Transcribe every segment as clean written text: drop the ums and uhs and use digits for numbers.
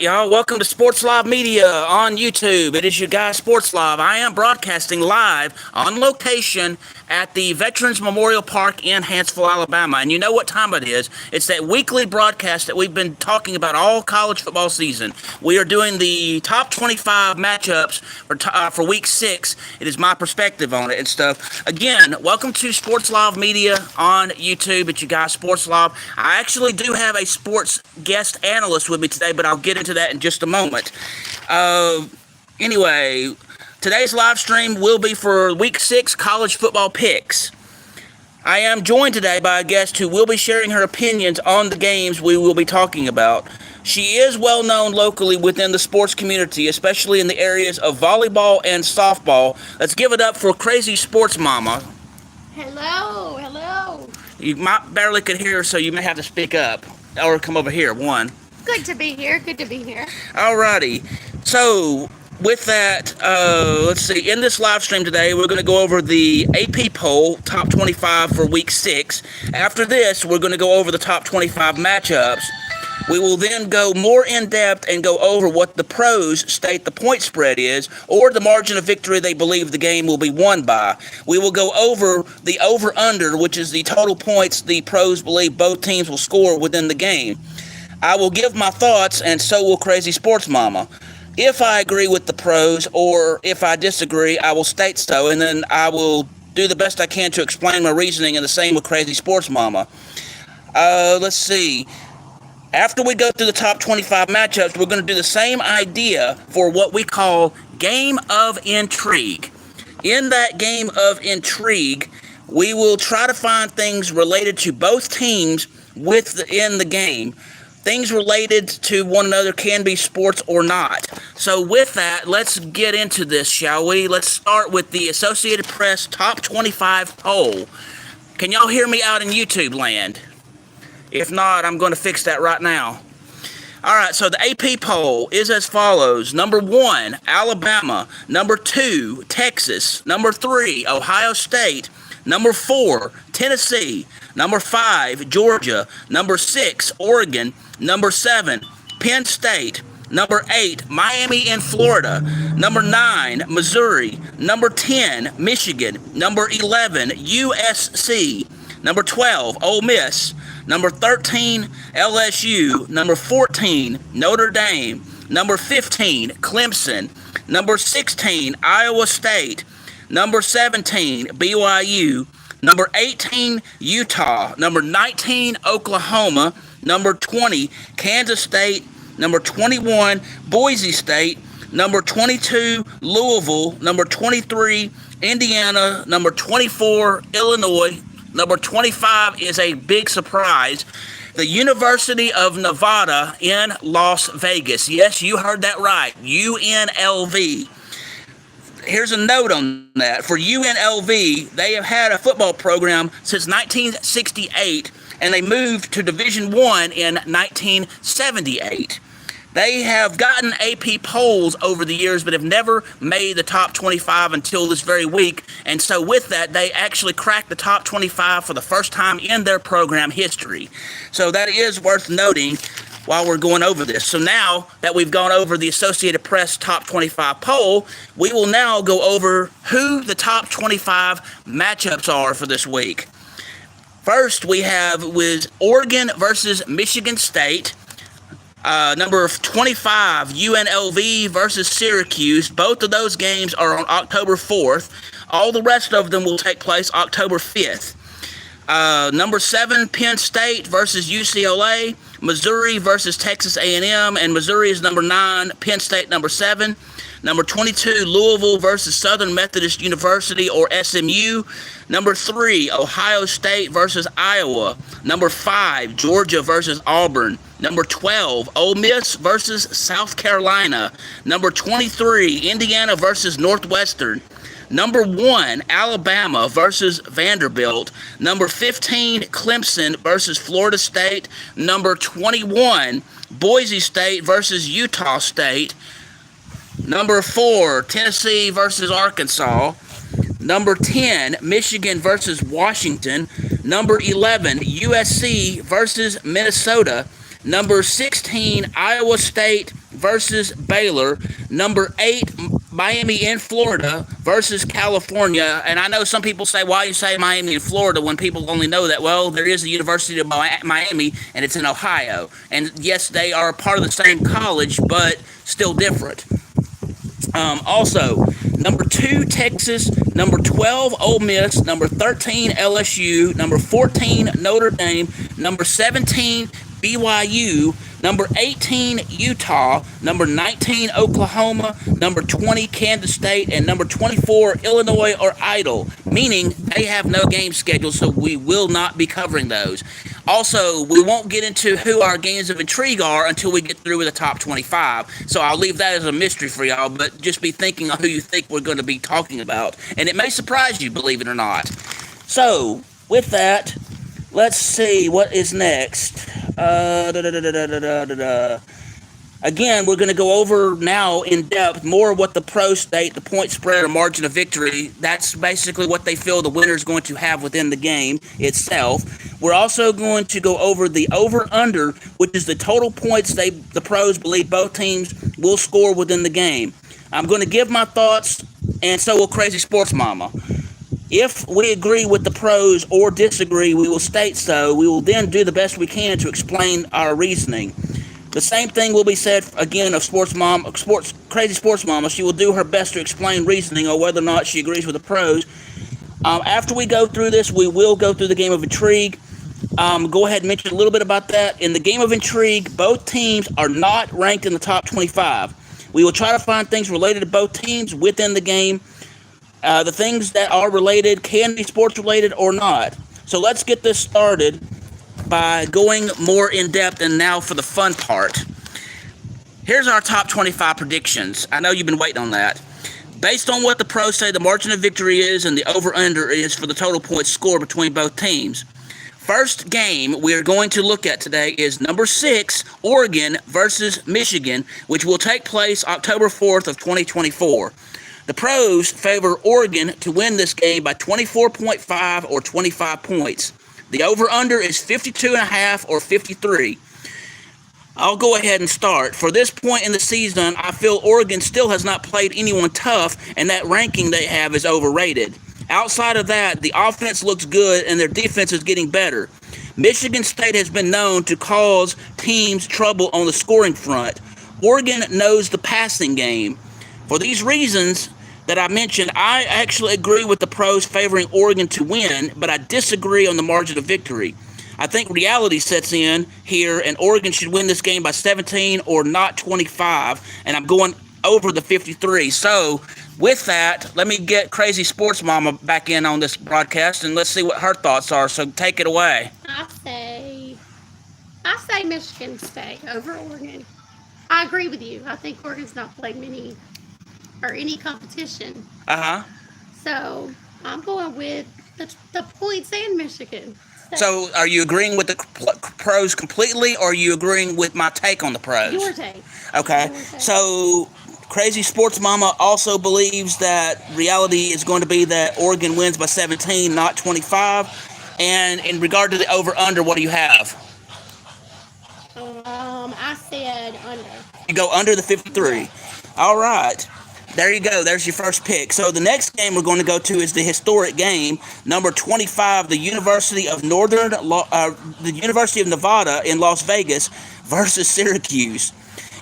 right, y'all. Welcome to Sports Live Media on YouTube. It is your guy, Sports Live. I am broadcasting live on location at the Veterans Memorial Park in Huntsville, Alabama. And you know what time it is. It's that weekly broadcast that we've been talking about all college football season. We are doing the top 25 matchups for Week 6. It is my perspective on it and stuff. Again, welcome to Sports Live Media on YouTube. It's your guy, Sports Live. I actually do have a sports guest analyst with me today, but I'll get into that in just a moment. Anyway, today's live stream will be for Week 6 college football picks. I am joined today by a guest who will be sharing her opinions on the games we will be talking about. She is well known locally within the sports community, especially in the areas of volleyball and softball. Let's give it up for Crazy Sports Mama. Hello. You might barely could hear her, so you may have to speak up or come over here. Good to be here. Alrighty. So, with that, let's see. In this live stream today, we're going to go over the AP poll, top 25 for Week 6. After this, we're going to go over the top 25 matchups. We will then go more in-depth and go over what the pros state the point spread is, or the margin of victory they believe the game will be won by. We will go over the over-under, which is the total points the pros believe both teams will score within the game. I will give my thoughts, and so will Crazy Sports Mama. If I agree with the pros, or if I disagree, I will state so, and then I will do the best I can to explain my reasoning, and the same with Crazy Sports Mama. Let's see. After we go through the top 25 matchups, we're going to do the same idea for what we call Game of Intrigue. In that Game of Intrigue, we will try to find things related to both teams within the game. Things related to one another can be sports or not. So with that, let's get into this, shall we? Let's start with the Associated Press Top 25 poll. Can y'all hear me out in YouTube land? If not, I'm going to fix that right now. All right, so the AP poll is as follows. Number 1, Alabama. Number 2, Texas. Number 3, Ohio State. Number 4, Tennessee. Number 5, Georgia. Number 6, Oregon. Number 7, Penn State. Number 8, Miami and Florida. Number 9, Missouri. Number 10, Michigan. Number 11, USC. Number 12, Ole Miss. Number 13, LSU. Number 14, Notre Dame. Number 15, Clemson. Number 16, Iowa State. Number 17, BYU. Number 18, Utah. Number 19, Oklahoma. Number 20, Kansas State. Number 21, Boise State. Number 22, Louisville. Number 23, Indiana. Number 24, Illinois. Number 25 is a big surprise. The University of Nevada in Las Vegas. Yes, you heard that right. UNLV. Here's a note on that. For UNLV, they have had a football program since 1968, and they moved to Division I in 1978. They have gotten AP polls over the years, but have never made the top 25 until this very week. And so with that, they actually cracked the top 25 for the first time in their program history. So that is worth noting while we're going over this. So now that we've gone over the Associated Press top 25 poll, we will now go over who the top 25 matchups are for this week. First, we have with Oregon versus Michigan State. Number 25, UNLV versus Syracuse. Both of those games are on October 4th. All the rest of them will take place October 5th. Number 7, Penn State versus UCLA. Missouri versus Texas A&M. And Missouri is number 9, Penn State number 7. Number 22, Louisville versus Southern Methodist University, or SMU. Number 3, Ohio State versus Iowa. Number 5, Georgia versus Auburn. Number 12, Ole Miss versus South Carolina. Number 23, Indiana versus Northwestern. Number 1, Alabama versus Vanderbilt. Number 15, Clemson versus Florida State. Number 21, Boise State versus Utah State. Number 4, Tennessee versus Arkansas. Number 10, Michigan versus Washington. Number 11, USC versus Minnesota. Number 16, Iowa State versus Baylor. Number 8, Miami in Florida versus California. And I know some people say, why you say Miami in Florida when people only know that? Well, there is the University of Miami, and it's in Ohio. And yes, they are part of the same college, but still different. Also, number 2, Texas. Number 12, Ole Miss. Number 13, LSU. Number 14, Notre Dame. Number 17, BYU. Number 18, Utah. Number 19, Oklahoma. Number 20, Kansas State. And number 24, Illinois or Idle, meaning they have no game scheduled, so we will not be covering those. Also, we won't get into who our games of intrigue are until we get through with the top 25. So I'll leave that as a mystery for y'all, but just be thinking of who you think we're going to be talking about. And it may surprise you, believe it or not. So, with that, let's see what is next. Again, we're going to go over now in depth more what the pros state, the point spread or margin of victory. That's basically what they feel the winner is going to have within the game itself. We're also going to go over the over-under, which is the total points the pros believe both teams will score within the game. I'm going to give my thoughts, and so will Crazy Sports Mama. If we agree with the pros or disagree, we will state so. We will then do the best we can to explain our reasoning. The same thing will be said again of Crazy Sports Mama. She will do her best to explain reasoning or whether or not she agrees with the pros. After we go through this, we will go through the game of intrigue. Go ahead and mention a little bit about that. In the game of intrigue, both teams are not ranked in the top 25. We will try to find things related to both teams within the game. The things that are related can be sports related or not. So let's get this started by going more in depth, and now for the fun part. Here's our top 25 predictions. I know you've been waiting on that. Based on what the pros say the margin of victory is and the over-under is for the total points scored between both teams. First game we're going to look at today is number 6, Oregon versus Michigan, which will take place October 4th of 2024. The pros favor Oregon to win this game by 24.5 or 25 points. The over-under is 52.5 or 53. I'll go ahead and start. For this point in the season, I feel Oregon still has not played anyone tough, and that ranking they have is overrated. Outside of that, the offense looks good, and their defense is getting better. Michigan State has been known to cause teams trouble on the scoring front. Oregon knows the passing game. For these reasons that I mentioned, I actually agree with the pros favoring Oregon to win, but I disagree on the margin of victory. I think reality sets in here, and Oregon should win this game by 17 or not 25, and I'm going over the 53. So, with that, let me get Crazy Sports Mama back in on this broadcast, and let's see what her thoughts are. So, take it away. I say Michigan State over Oregon. I agree with you. I think Oregon's not played many or any competition. So I'm going with the points and Michigan. So are you agreeing with the pros completely, or are you agreeing with my take on the pros? Your take. Okay. Your take. So Crazy Sports Mama also believes that reality is going to be that Oregon wins by 17, not 25. And in regard to the over-under, what do you have? I said under. You go under the 53. All right. There you go. There's your first pick. So the next game we're going to go to is the historic game, number 25, the University of Nevada in Las Vegas versus Syracuse.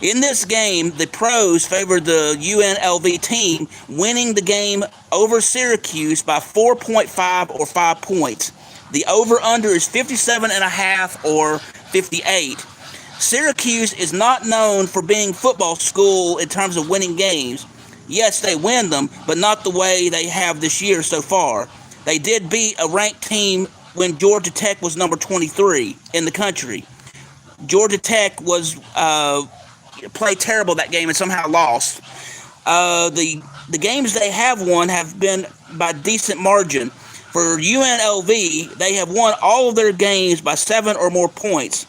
In this game, the pros favored the UNLV team, winning the game over Syracuse by 4.5 or 5 points. The over-under is 57.5 or 58. Syracuse is not known for being football school in terms of winning games. Yes, they win them, but not the way they have this year so far. They did beat a ranked team when Georgia Tech was number 23 in the country. Georgia Tech was played terrible that game and somehow lost. The games they have won have been by decent margin. For UNLV, they have won all of their games by 7 or more points.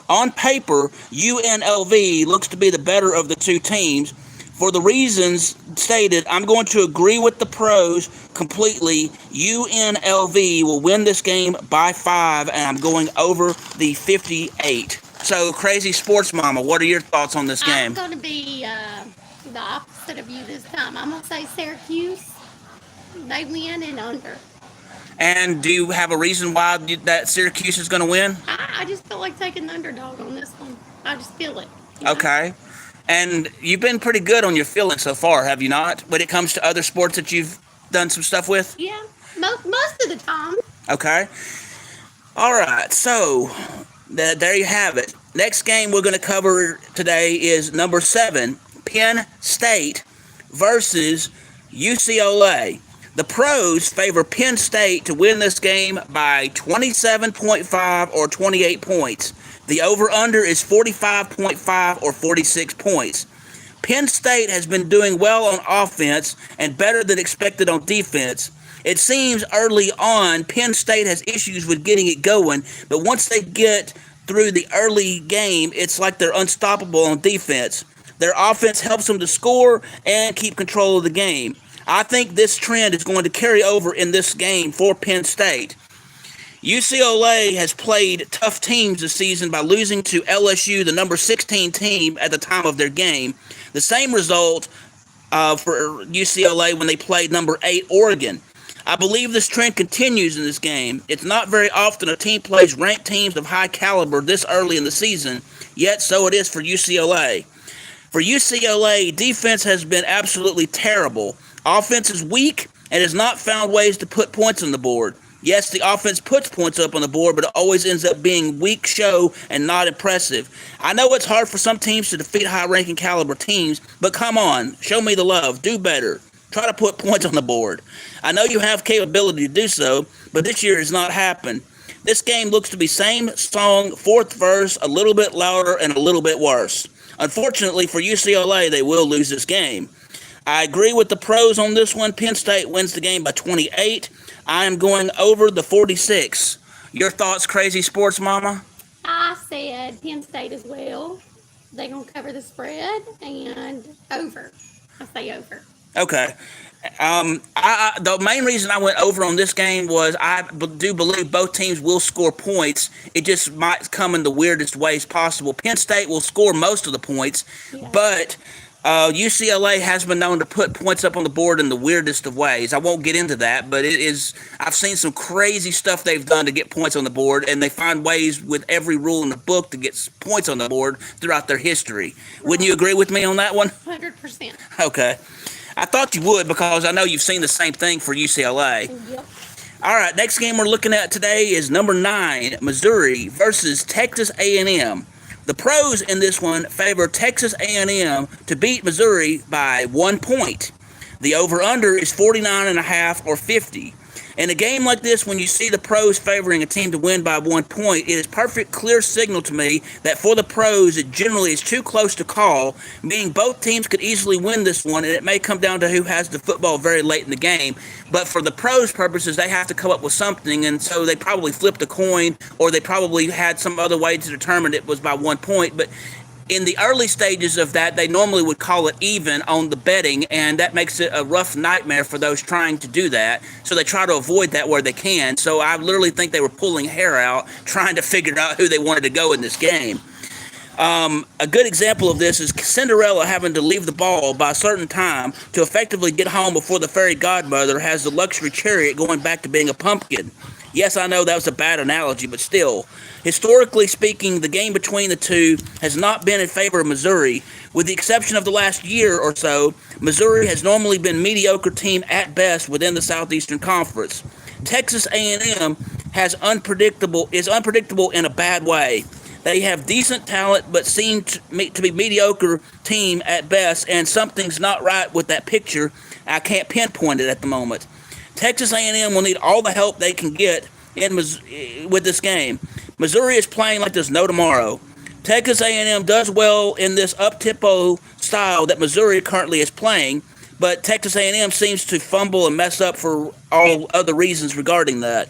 On paper, UNLV looks to be the better of the two teams. For the reasons stated, I'm going to agree with the pros completely. UNLV will win this game by 5, and I'm going over the 58. So, Crazy Sports Mama, what are your thoughts on this I'm game? going to be the opposite of you this time. I'm going to say Syracuse. They win and under. And do you have a reason why that Syracuse is going to win? I just feel like taking the underdog on this one. I just feel it. Okay. And you've been pretty good on your feeling so far, have you not? When it comes to other sports that you've done some stuff with? Yeah, most of the time. Okay. All right. So, there you have it. Next game we're going to cover today is number 7, Penn State versus UCLA. The pros favor Penn State to win this game by 27.5 or 28 points. The over-under is 45.5 or 46 points. Penn State has been doing well on offense and better than expected on defense. It seems early on Penn State has issues with getting it going, but once they get through the early game, it's like they're unstoppable on defense. Their offense helps them to score and keep control of the game. I think this trend is going to carry over in this game for Penn State. UCLA has played tough teams this season by losing to LSU, the number 16 team at the time of their game. The same result for UCLA when they played number 8 Oregon. I believe this trend continues in this game. It's not very often a team plays ranked teams of high caliber this early in the season, yet so it is for UCLA. For UCLA, defense has been absolutely terrible. Offense is weak and has not found ways to put points on the board. Yes, the offense puts points up on the board, but it always ends up being weak show and not impressive. I know it's hard for some teams to defeat high-ranking caliber teams, but come on, show me the love, do better. Try to put points on the board. I know you have capability to do so, but this year has not happened. This game looks to be same song, fourth verse, a little bit louder and a little bit worse. Unfortunately for UCLA, they will lose this game. I agree with the pros on this one. Penn State wins the game by 28. I am going over the 46. Your thoughts, Crazy Sports Mama? I said Penn State as well. They're going to cover the spread and over. I say over. Okay. The main reason I went over on this game was I do believe both teams will score points. It just might come in the weirdest ways possible. Penn State will score most of the points, but UCLA has been known to put points up on the board in the weirdest of ways. I won't get into that, but I've seen some crazy stuff they've done to get points on the board, and they find ways with every rule in the book to get points on the board throughout their history. Right. Wouldn't you agree with me on that one? 100%. Okay. I thought you would because I know you've seen the same thing for UCLA. Yep. All right, next game we're looking at today is number 9, Missouri versus Texas A&M. The pros in this one favor Texas A&M to beat Missouri by 1 point. The over-under is 49.5 or 50. In a game like this, when you see the pros favoring a team to win by 1 point, it is perfect clear signal to me that for the pros, it generally is too close to call, meaning both teams could easily win this one, and it may come down to who has the football very late in the game. But for the pros' purposes, they have to come up with something, and so they probably flipped a coin, or they probably had some other way to determine it was by 1 point. But in the early stages of that, they normally would call it even on the betting, and that makes it a rough nightmare for those trying to do that. So they try to avoid that where they can. So I literally think they were pulling hair out, trying to figure out who they wanted to go in this game. A good example of this is Cinderella having to leave the ball by a certain time to effectively get home before the fairy godmother has the luxury chariot going back to being a pumpkin. Yes, I know that was a bad analogy, but still. Historically speaking, the game between the two has not been in favor of Missouri. With the exception of the last year or so, Missouri has normally been a mediocre team at best within the Southeastern Conference. Texas A&M is unpredictable in a bad way. They have decent talent, but seem to be mediocre team at best, and something's not right with that picture. I can't pinpoint it at the moment. Texas A&M will need all the help they can get with this game. Missouri is playing like there's no tomorrow. Texas A&M does well in this up-tempo style that Missouri currently is playing, but Texas A&M seems to fumble and mess up for all other reasons regarding that.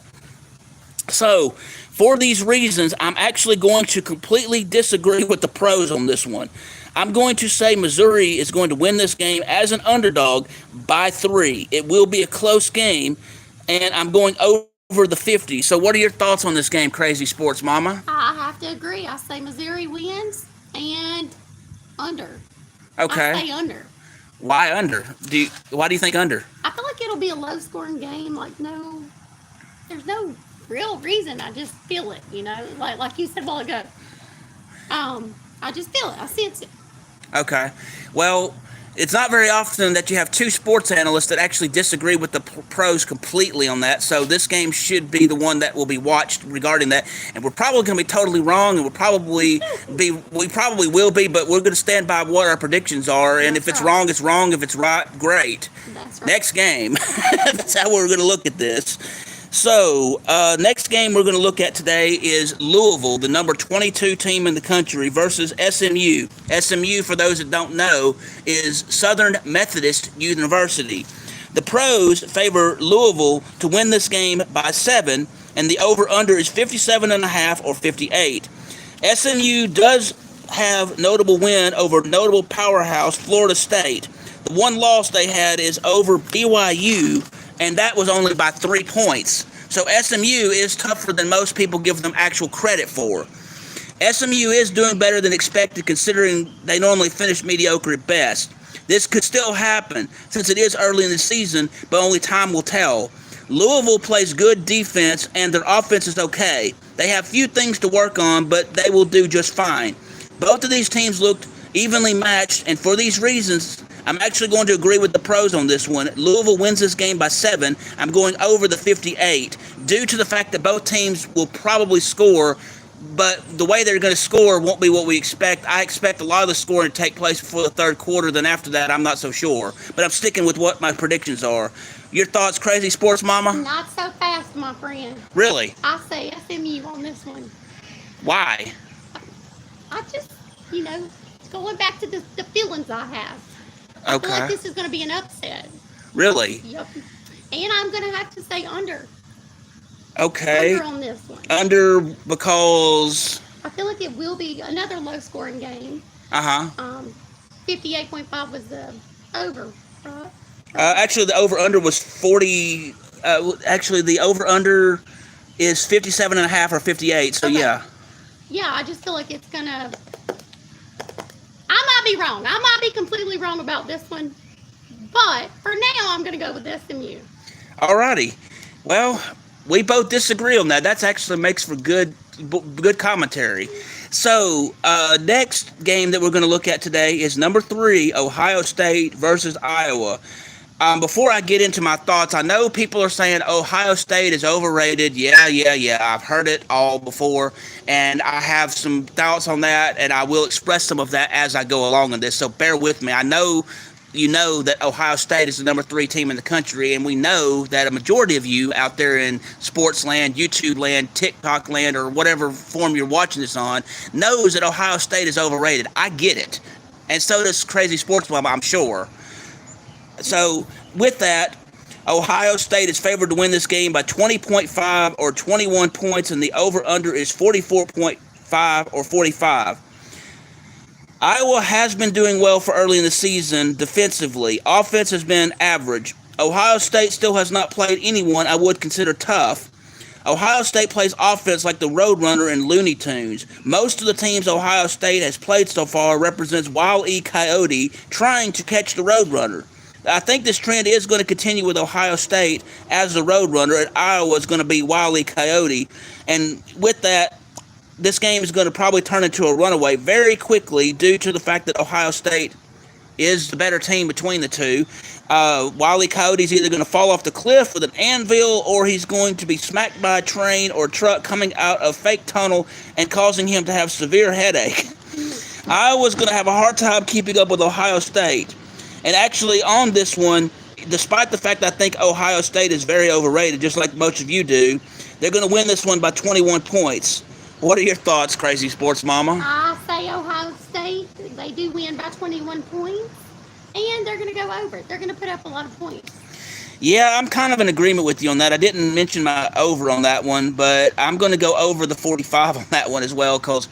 So, for these reasons, I'm actually going to completely disagree with the pros on this one. I'm going to say Missouri is going to win this game as an underdog by 3. It will be a close game, and I'm going over over the 50. So what are your thoughts on this game, Crazy Sports Mama? I have to agree. I say Missouri wins and under. Okay. I say under. Why under? Why do you think under? I feel like it'll be a low-scoring game. There's no real reason. I just feel it. Like you said a while ago. I just feel it. I sense it. Okay. Well, it's not very often that you have two sports analysts that actually disagree with the pros completely on that. So this game should be the one that will be watched regarding that. And we're probably going to be totally wrong, and we probably will be, but we're going to stand by what our predictions are. And if it's wrong, it's wrong. If it's right, great. That's right. Next game. That's how we're going to look at this. So, next game we're going to look at today is Louisville, the number 22 team in the country, versus SMU. SMU, for those that don't know, is Southern Methodist University. The pros favor Louisville to win this game by 7, and the over-under is 57.5 or 58. SMU does have notable win over notable powerhouse Florida State. The one loss they had is over BYU, and that was only by 3 points. So SMU is tougher than most people give them actual credit for. SMU is doing better than expected considering they normally finish mediocre at best. This could still happen since it is early in the season, but only time will tell. Louisville plays good defense and their offense is okay. They have few things to work on, but they will do just fine. Both of these teams looked evenly matched, and for these reasons, I'm actually going to agree with the pros on this one. Louisville wins this game by 7. I'm going over the 58 due to the fact that both teams will probably score, but the way they're going to score won't be what we expect. I expect a lot of the scoring to take place before the third quarter. Then after that, I'm not so sure. But I'm sticking with what my predictions are. Your thoughts, Crazy Sports Mama? Not so fast, my friend. Really? I say SMU on this one. Why? I just, going back to the feelings I have. I feel like this is going to be an upset. Really? Yep. And I'm going to have to say under. Okay. Under on this one. Under because... I feel like it will be another low-scoring game. 58.5 was the over, right? Actually, the over-under was 40... actually, the over-under is 57.5 or 58, so okay. Yeah. Yeah, I just feel like it's going to... I might be wrong. I might be completely wrong about this one. But for now, I'm going to go with SMU. Alrighty. Well, we both disagree on that. That actually makes for good commentary. So, next game that we're going to look at today is number 3, Ohio State versus Iowa. Before I get into my thoughts, I know people are saying Ohio State is overrated. Yeah. I've heard it all before, and I have some thoughts on that, and I will express some of that as I go along in this, so bear with me. I know you know that Ohio State is the number 3 team in the country, and we know that a majority of you out there in sports land, YouTube land, TikTok land, or whatever form you're watching this on, knows that Ohio State is overrated. I get it, and so does Crazy Sports Mama, I'm sure. So, with that, Ohio State is favored to win this game by 20.5 or 21 points, and the over-under is 44.5 or 45. Iowa has been doing well for early in the season defensively. Offense has been average. Ohio State still has not played anyone I would consider tough. Ohio State plays offense like the Roadrunner and Looney Tunes. Most of the teams Ohio State has played so far represents Wile E. Coyote trying to catch the Roadrunner. I think this trend is going to continue with Ohio State as the Roadrunner, and Iowa is going to be Wile E. Coyote. And with that, this game is going to probably turn into a runaway very quickly due to the fact that Ohio State is the better team between the two. Wile E. Coyote is either going to fall off the cliff with an anvil, or he's going to be smacked by a train or truck coming out of fake tunnel and causing him to have severe headache. Iowa's going to have a hard time keeping up with Ohio State. And actually, on this one, despite the fact that I think Ohio State is very overrated, just like most of you do, they're going to win this one by 21 points. What are your thoughts, Crazy Sports Mama? I say Ohio State. They do win by 21 points, and they're going to go over it. They're going to put up a lot of points. Yeah, I'm kind of in agreement with you on that. I didn't mention my over on that one, but I'm going to go over the 45 on that one as well, because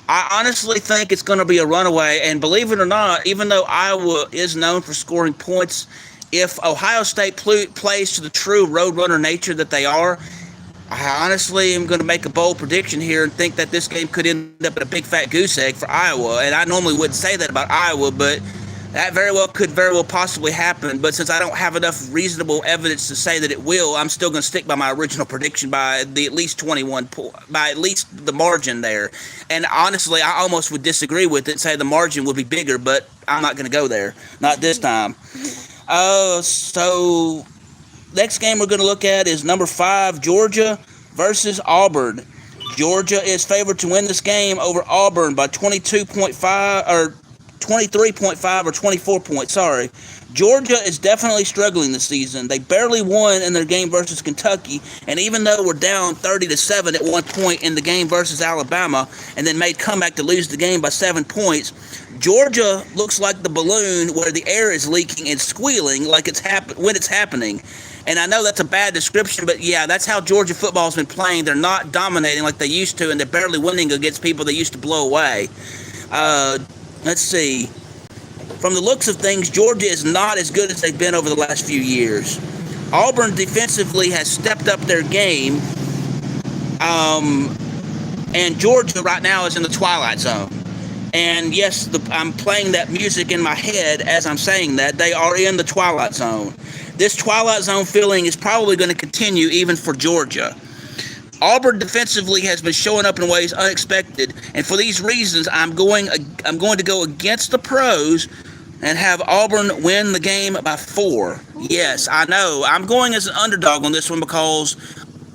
I honestly think it's going to be a runaway, and believe it or not, even though Iowa is known for scoring points, if Ohio State plays to the true Roadrunner nature that they are, I honestly am going to make a bold prediction here and think that this game could end up in a big fat goose egg for Iowa. And I normally wouldn't say that about Iowa, but that very well possibly happen. But since I don't have enough reasonable evidence to say that it will, I'm still going to stick by my original prediction by the at least 21 by at least the margin there. And honestly, I almost would disagree with it, say the margin would be bigger, but I'm not going to go there. Not this time. So next game we're going to look at is number 5, Georgia versus Auburn. Georgia is favored to win this game over Auburn by 22.5 or 23.5 or 24 points. Sorry. Georgia is definitely struggling this season. They barely won in their game versus Kentucky, and even though we're down 30-7 at one point in the game versus Alabama, and then made comeback to lose the game by 7 points, Georgia looks like the balloon where the air is leaking and squealing like when it's happening. And I know that's a bad description, but yeah, that's how Georgia football's been playing. They're not dominating like they used to, and they're barely winning against people they used to blow away. Let's see. From the looks of things, Georgia is not as good as they've been over the last few years. Auburn defensively has stepped up their game, and Georgia right now is in the twilight zone. And yes, I'm playing that music in my head as I'm saying that. They are in the twilight zone. This twilight zone feeling is probably going to continue even for Georgia. Auburn defensively has been showing up in ways unexpected, and for these reasons, I'm going to go against the pros and have Auburn win the game by 4. Yes, I know. I'm going as an underdog on this one because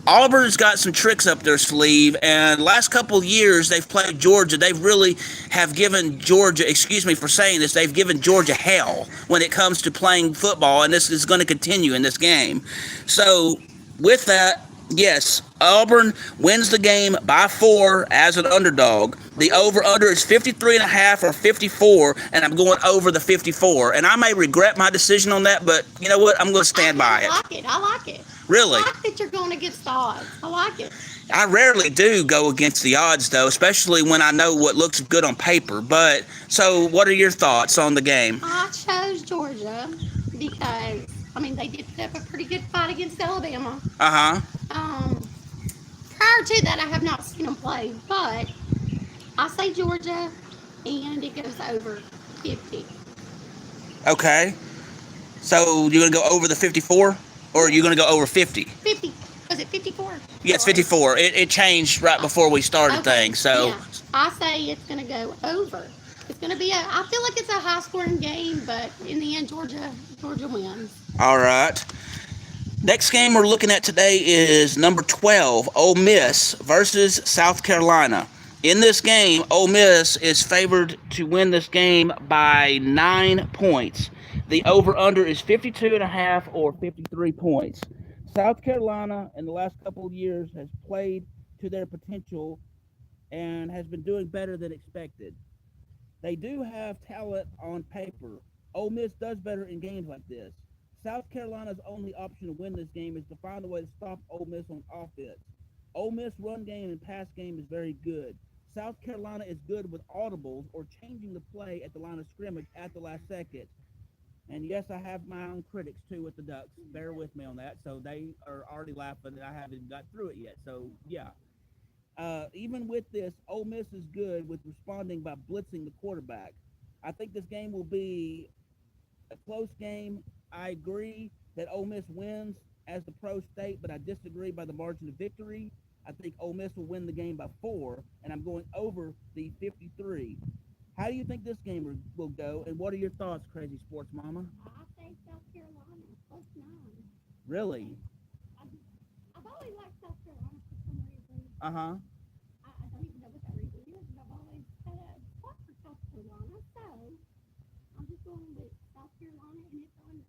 Auburn's got some tricks up their sleeve, and last couple of years they've played Georgia. They really have given Georgia, excuse me for saying this, they've given Georgia hell when it comes to playing football, and this is going to continue in this game. So, with that, yes, Auburn wins the game by 4 as an underdog. The over-under is 53.5 or 54, and I'm going over the 54. And I may regret my decision on that, but you know what? I'm going to stand by it. I like it. Really? I like that you're going against the odds. I like it. I rarely do go against the odds, though, especially when I know what looks good on paper. But, so what are your thoughts on the game? I chose Georgia because, they did put up a pretty good fight against Alabama. Uh-huh. Prior to that, I have not seen them play, but I say Georgia, and it goes over 50. Okay. So you're going to go over the 54, or are you going to go over 50? 50. Was it 54? Yeah, it's 54. It changed right before we started things, so. Yeah. I say it's going to go over. It's going to be I feel like it's a high-scoring game, but in the end, Georgia wins. All right. Next game we're looking at today is number 12, Ole Miss versus South Carolina. In this game, Ole Miss is favored to win this game by 9 points. The over-under is 52.5 or 53 points. South Carolina in the last couple of years has played to their potential and has been doing better than expected. They do have talent on paper. Ole Miss does better in games like this. South Carolina's only option to win this game is to find a way to stop Ole Miss on offense. Ole Miss run game and pass game is very good. South Carolina is good with audibles or changing the play at the line of scrimmage at the last second. And yes, I have my own critics too with the Ducks. Bear with me on that. So they are already laughing that I haven't got through it yet. So yeah. Even with this, Ole Miss is good with responding by blitzing the quarterback. I think this game will be a close game. I agree that Ole Miss wins as the pro state, but I disagree by the margin of victory. I think Ole Miss will win the game by 4, and I'm going over the 53. How do you think this game will go, and what are your thoughts, Crazy Sports Mama? I say South Carolina, plus 9. Really? I've always liked South Carolina for some reason. Uh-huh. I don't even know what that reason is, but I've always had a spot for South Carolina, so I'm just going with South Carolina and it's under.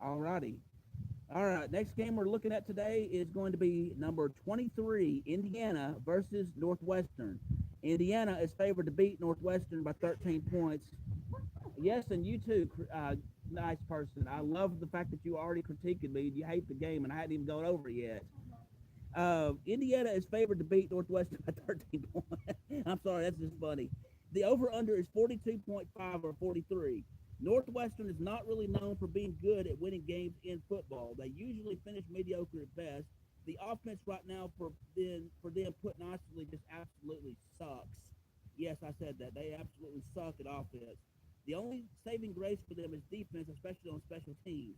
All righty. All right, next game we're looking at today is going to be number 23, Indiana versus Northwestern. Indiana is favored to beat Northwestern by 13 points. Yes, and you too, nice person. I love the fact that you already critiqued me. You hate the game, and I hadn't even gone over it yet. Indiana is favored to beat Northwestern by 13 points. I'm sorry, that's just funny. The over-under is 42.5 or 43. Northwestern is not really known for being good at winning games in football. They usually finish mediocre at best. The offense right now for them put nicely just absolutely sucks. Yes, I said that. They absolutely suck at offense. The only saving grace for them is defense, especially on special teams.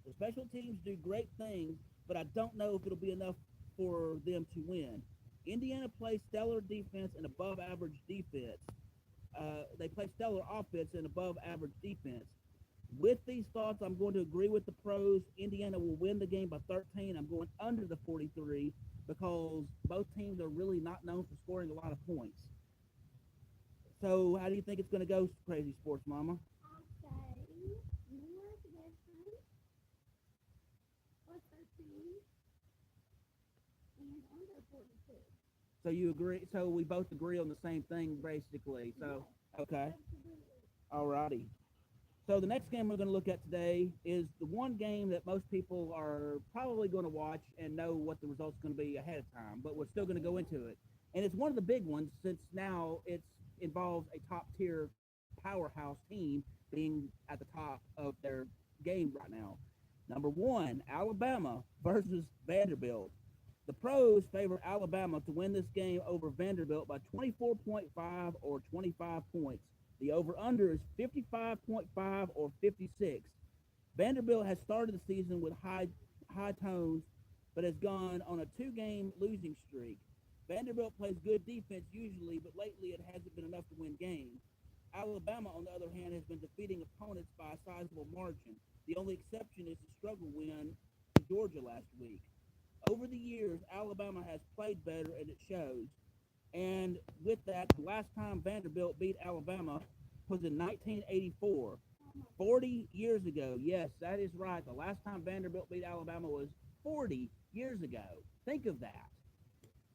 The special teams do great things, but I don't know if it'll be enough for them to win. Indiana plays stellar defense and above average defense. They play stellar offense and above average defense. With these thoughts, I'm going to agree with the pros. Indiana will win the game by 13. I'm going under the 43 because both teams are really not known for scoring a lot of points. So, how do you think it's going to go, Crazy Sports Mama? I'll say Northwestern plus 13 and under 42. So you agree? So we both agree on the same thing, basically. So, okay. Alrighty. So the next game we're going to look at today is the one game that most people are probably going to watch and know what the result's going to be ahead of time, but we're still going to go into it. And it's one of the big ones since now it involves a top tier powerhouse team being at the top of their game right now. Number one, Alabama versus Vanderbilt. The pros favor Alabama to win this game over Vanderbilt by 24.5 or 25 points. The over-under is 55.5 or 56. Vanderbilt has started the season with high tones, but has gone on a two-game losing streak. Vanderbilt plays good defense usually, but lately it hasn't been enough to win games. Alabama, on the other hand, has been defeating opponents by a sizable margin. The only exception is the struggle win to Georgia last week. Over the years, Alabama has played better, and it shows. And with that, the last time Vanderbilt beat Alabama was in 1984, 40 years ago. Yes, that is right. The last time Vanderbilt beat Alabama was 40 years ago. Think of that.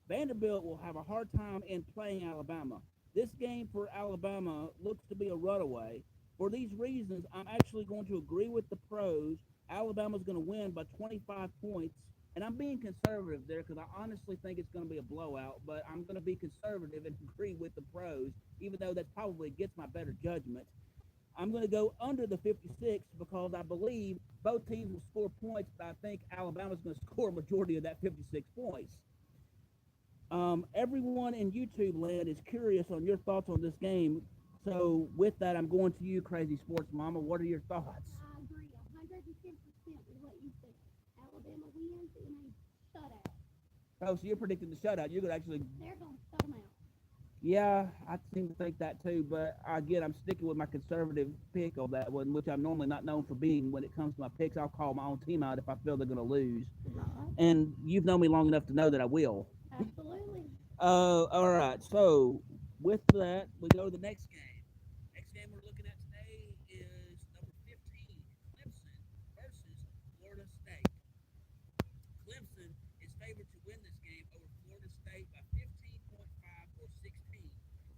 Vanderbilt will have a hard time in playing Alabama. This game for Alabama looks to be a runaway. For these reasons, I'm actually going to agree with the pros. Alabama's going to win by 25 points. And I'm being conservative there because I honestly think it's going to be a blowout, but I'm going to be conservative and agree with the pros, even though that probably against my better judgment. I'm going to go under the 56 because I believe both teams will score points, but I think Alabama's going to score a majority of that 56 points. Everyone in YouTube land is curious on your thoughts on this game. So with that, I'm going to you, Crazy Sports Mama. What are your thoughts? I agree 110% with what you said. Alabama wins in a shutout. Oh, so you're predicting the shutout. You're going to actually. They're going to shut them out. Yeah, I seem to think that too. But again, I'm sticking with my conservative pick on that one, which I'm normally not known for being. When it comes to my picks, I'll call my own team out if I feel they're going to lose. Right. And you've known me long enough to know that I will. Absolutely. All right. So with that, we go to the next game. Next game we're looking at today is number 15, Clemson versus Florida State. Clemson is favored to win this game over Florida State by 15.5 or 16.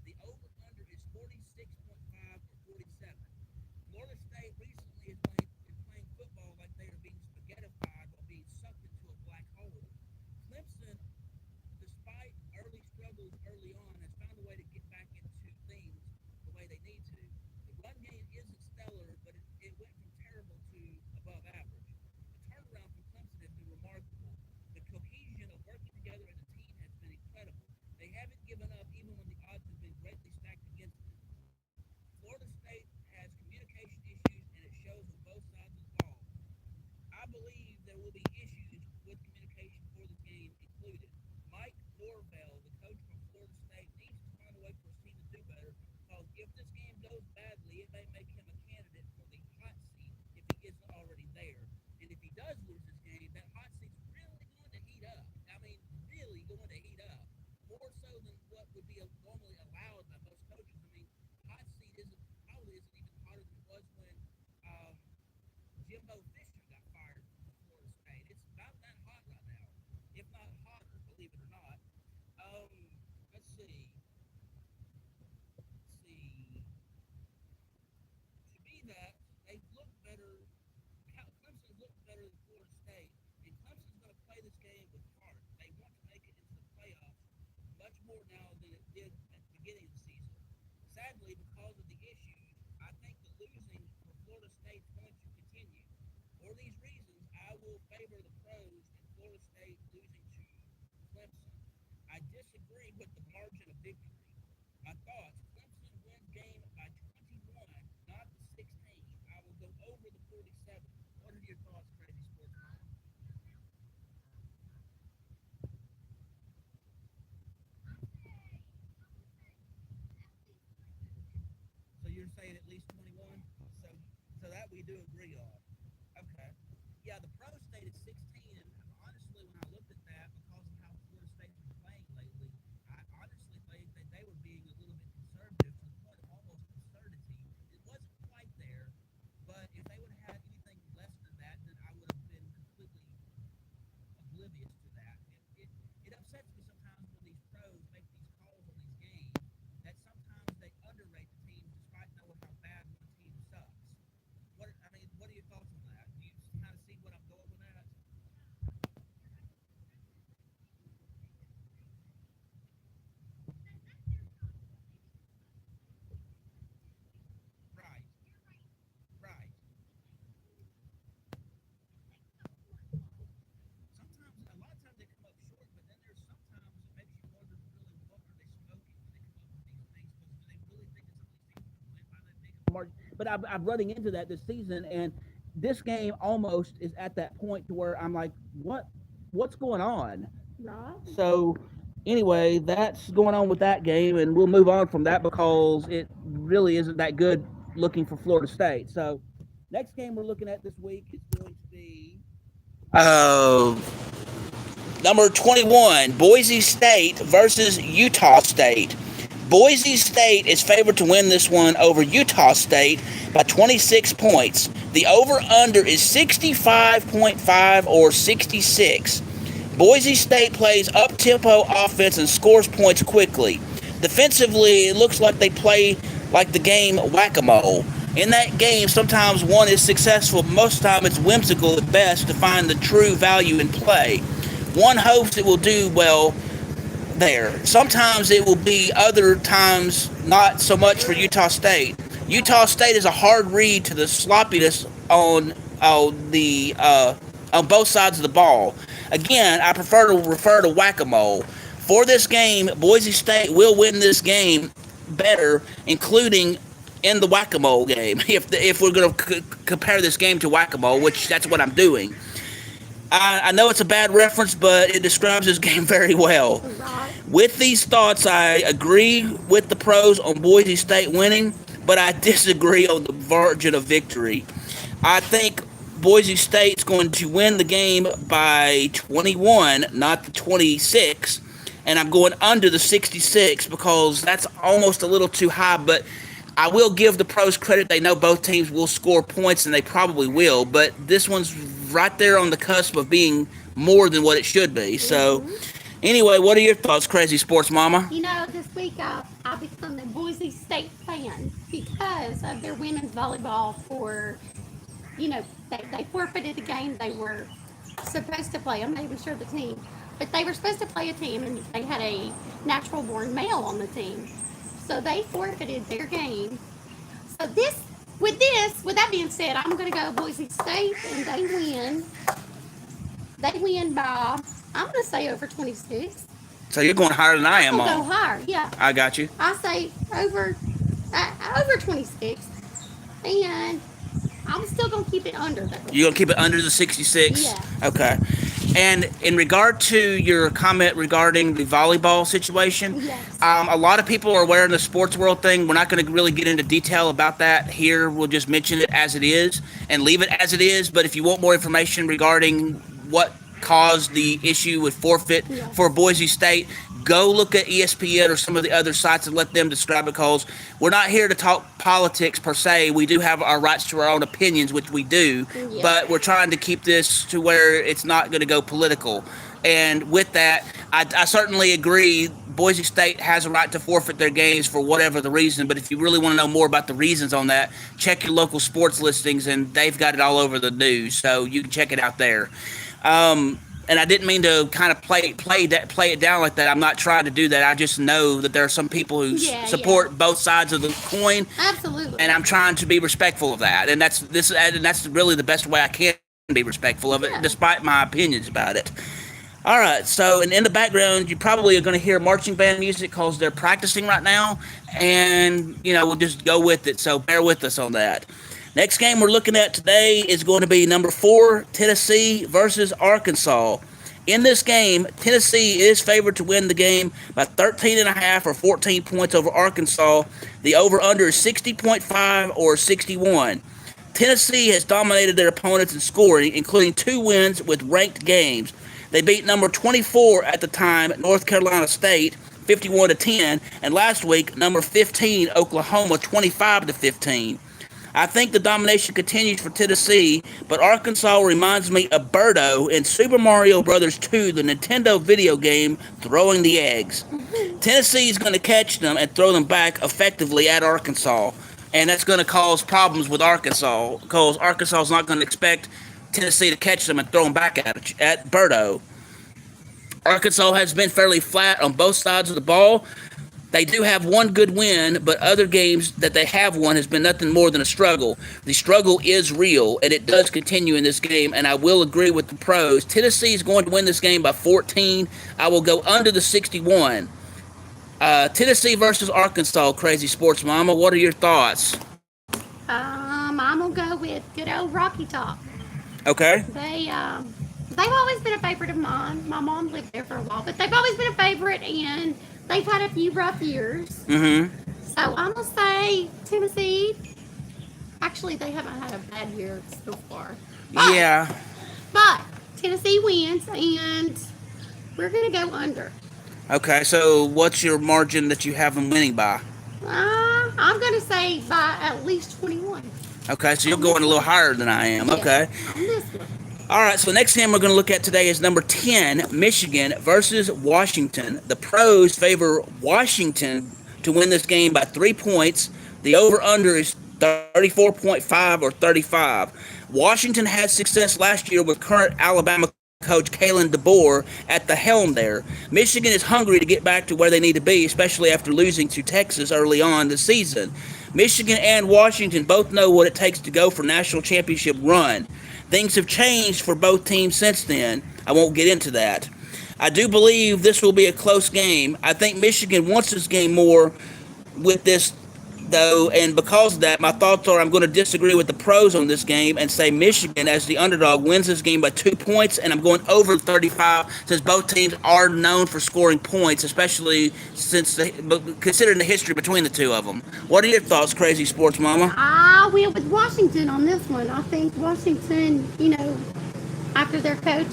The over-under is 46.5 or 47. Florida State recently is playing football like they are being spaghettified while being sucked into a black hole. Clemson, despite early struggles early on, has found a way to get back into things the way they need to. The run game isn't stellar, but it went from terrible to above average. The turnaround for Clemson has been remarkable. The cohesion of working together as a team has been incredible. They haven't given up even when the odds have been greatly stacked against them. Florida State has communication issues, and it shows on both sides of the ball. I believe there will be issues with communication for this game included. Mike Norvell, the coach from Florida State, needs to find a way for his team to do better because if this game goes badly, it may make him a candidate for the hot seat if he isn't already there. And if he does lose this game, that hot seat's really going to heat up. I mean, really going to heat up. More so than what would be normally allowed by most coaches. I mean, hot seat probably isn't even hotter than it was when Jimbo Fisher got fired from Florida State. It's about that hot right now, if not hotter, believe it or not. Let's see. To me, that they've looked better. Clemson's looked better than Florida State, and Clemson's going to play this game with heart. They want to make it into the playoffs much more now than it did at the beginning of the season. Sadly, because of the issues, I think the losing for Florida State is going to continue. For these reasons, I will favor the pros and Florida State losing disagree with the margin of victory. My thoughts: Clemson wins game by 21, not the 16. I will go over the 47. What are your thoughts, Crazy Sports Mom? So you're saying at least 21? So that we do agree on. Okay. Yeah, the pro state is 16, and honestly, when I looked at that, because of how Florida State's been playing lately, I honestly think that they were being a little bit conservative to the point of almost absurdity. It wasn't quite there, but if they would have had anything less than that, then I would have been completely oblivious to that. It upsets me sometimes when these pros make these calls on these games that sometimes they underrate the team despite knowing how bad one team sucks. What are your thoughts on that? Do you kind of see what I'm going with that? Right, right. Sometimes, a lot of times they come up short, but then there's sometimes it makes you wonder really what are they smoking when they come up with these things? Because do they really think that some of these teams will win by that big of a margin? But I'm running into that this season, and this game almost is at that point to where I'm like, what's going on? Right. So anyway, that's going on with that game, and we'll move on from that because it really isn't that good looking for Florida State. So next game we're looking at this week is going to be number 21, Boise State versus Utah State. Boise State is favored to win this one over Utah State by 26 points. The over-under is 65.5 or 66. Boise State plays up-tempo offense and scores points quickly. Defensively, it looks like they play like the game whack-a-mole. In that game, sometimes one is successful, but most of the time it's whimsical at best to find the true value in play. One hopes it will do well there. Sometimes it will be, other times not so much for Utah State. Utah State is a hard read to the sloppiness on both sides of the ball. Again, I prefer to refer to whack-a-mole. For this game, Boise State will win this game better, including in the whack-a-mole game. If we're going to compare this game to whack-a-mole, which that's what I'm doing. I know it's a bad reference, but it describes this game very well. Right. With these thoughts, I agree with the pros on Boise State winning, but I disagree on the margin of victory. I think Boise State's going to win the game by 21, not the 26, and I'm going under the 66 because that's almost a little too high, but I will give the pros credit. They know both teams will score points, and they probably will, but this one's right there on the cusp of being more than what it should be. So, anyway, what are your thoughts, Crazy Sports Mama? You know, this week I become a Boise State fan because of their women's volleyball they forfeited the game they were supposed to play. I'm not even sure the team. But they were supposed to play a team, and they had a natural born male on the team. So they forfeited their game. So with that being said, I'm going to go Boise State, and they win. They win by, I'm going to say over 26. So you're going higher than I am I'll on. go higher, yeah. I got you. I say over 26, and I'm still going to keep it under though. You're going to keep it under the 66? Yeah. Okay. And in regard to your comment regarding the volleyball situation, Yes. A lot of people are aware of the sports world thing. We're not going to really get into detail about that here. We'll just mention it as it is and leave it as it is. But if you want more information regarding what caused the issue with forfeit for Boise State, go look at ESPN or some of the other sites and let them describe it, because we're not here to talk politics per se. We do have our rights to our own opinions, which we do, but we're trying to keep this to where it's not going to go political. And with that, I certainly agree Boise State has a right to forfeit their games for whatever the reason, but if you really want to know more about the reasons on that, check your local sports listings, and they've got it all over the news, so you can check it out there. And I didn't mean to kind of play it down like that. I'm not trying to do that. I just know that there are some people who support both sides of the coin. Absolutely. And I'm trying to be respectful of that. And that's really the best way I can be respectful of it, despite my opinions about it. All right, so and in the background, you probably are going to hear marching band music because they're practicing right now, and we'll just go with it. So bear with us on that. Next game we're looking at today is going to be number 4, Tennessee versus Arkansas. In this game, Tennessee is favored to win the game by 13 and a half or 14 points over Arkansas. The over/under is 60.5 or 61. Tennessee has dominated their opponents in scoring, including 2 wins with ranked games. They beat number 24 at the time, North Carolina State, 51-10, and last week number 15 Oklahoma, 25-15. I think the domination continues for Tennessee, but Arkansas reminds me of Birdo in Super Mario Bros. 2, the Nintendo video game, throwing the eggs. Tennessee is going to catch them and throw them back effectively at Arkansas, and that's going to cause problems with Arkansas because Arkansas is not going to expect Tennessee to catch them and throw them back at Birdo. Arkansas has been fairly flat on both sides of the ball. They do have one good win, but other games that they have won has been nothing more than a struggle. The struggle is real, and it does continue in this game, and I will agree with the pros. Tennessee is going to win this game by 14. I will go under the 61. Tennessee versus Arkansas, Crazy Sports Mama. What are your thoughts? I'm gonna go with good old Rocky Top. Okay. They've always been a favorite of mine. My mom lived there for a while, but they've always been a favorite, and they've had a few rough years. Mm-hmm. So I'm gonna say Tennessee. Actually, they haven't had a bad year so far. But Tennessee wins, and we're gonna go under. Okay, so what's your margin that you have them winning by? I'm gonna say by at least 21. Okay, so you're going a little higher than I am. Yeah, Okay. On this one. All right, so the next game we're going to look at today is number 10, Michigan versus Washington. The pros favor Washington to win this game by 3 points. The over-under is 34.5 or 35. Washington had success last year with current Alabama coach Kalen DeBoer at the helm there. Michigan is hungry to get back to where they need to be, especially after losing to Texas early on this season. Michigan and Washington both know what it takes to go for national championship run. Things have changed for both teams since then. I won't get into that. I do believe this will be a close game. I think Michigan wants this game more with this, though, and because of that, my thoughts are I'm going to disagree with the pros on this game and say Michigan, as the underdog, wins this game by 2 points, and I'm going over 35 since both teams are known for scoring points, especially considering the history between the two of them. What are your thoughts, Crazy Sports Mama? I will with Washington on this one. I think Washington, after their coach